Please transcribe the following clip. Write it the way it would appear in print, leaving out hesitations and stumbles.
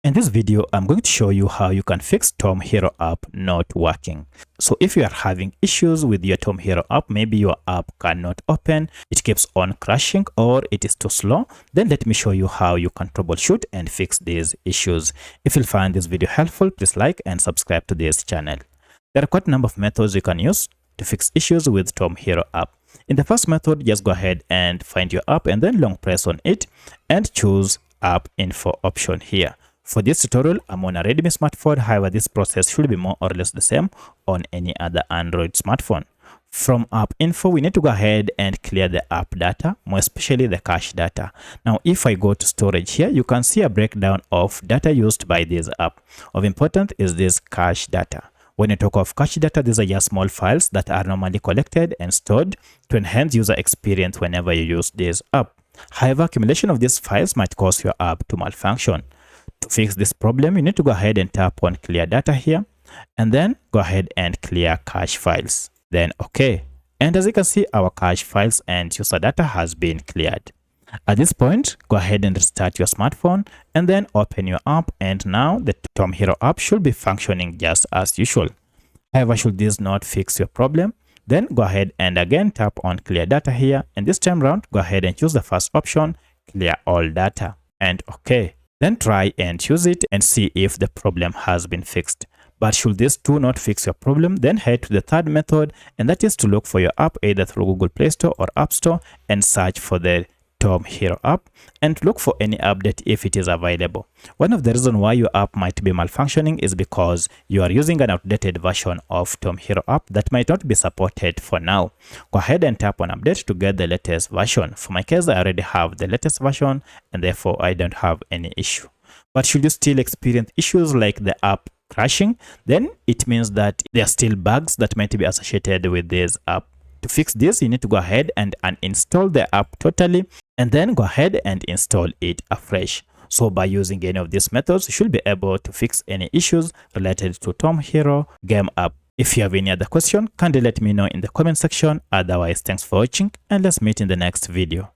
In this video, I'm going to show you how you can fix Tom Hero app not working. So if you are having issues with your Tom Hero app, maybe your app cannot open, it keeps on crashing, or it is too slow, then let me show you how you can troubleshoot and fix these issues. If you find this video helpful, please like and subscribe to this channel. There are quite a number of methods you can use to fix issues with Tom Hero app. In the first method, just go ahead and find your app and then long press on it and choose App Info option here. For this tutorial, I'm on a Redmi smartphone. However, this process should be more or less the same on any other Android smartphone. From App Info, we need to go ahead and clear the app data, more especially the cache data. Now, if I go to storage here, you can see a breakdown of data used by this app. Of importance is this cache data. When you talk of cache data, these are just small files that are normally collected and stored to enhance user experience whenever you use this app. However, accumulation of these files might cause your app to malfunction. To fix this problem, you need to go ahead and tap on clear data here and then go ahead and clear cache files. Then OK. And as you can see, our cache files and user data has been cleared. At this point, go ahead and restart your smartphone and then open your app, and now the Tom Hero app should be functioning just as usual. However, should this not fix your problem, then go ahead and again tap on clear data here, and this time around go ahead and choose the first option, clear all data, and OK. Then try and use it and see if the problem has been fixed. But should this too not fix your problem, then head to the third method, and that is to look for your app either through Google Play Store or App Store and search for the Tom Hero app and look for any update if it is available. One of the reasons why your app might be malfunctioning is because you are using an outdated version of Tom Hero app that might not be supported for now. Go ahead and tap on update to get the latest version. For my case, I already have the latest version and therefore I don't have any issue. But should you still experience issues like the app crashing, then it means that there are still bugs that might be associated with this app. To fix this, you need to go ahead and uninstall the app totally and then go ahead and install it afresh. So by using any of these methods, you should be able to fix any issues related to Tom Hero game app. If you have any other question, kindly let me know in the comment section. Otherwise, thanks for watching and let's meet in the next video.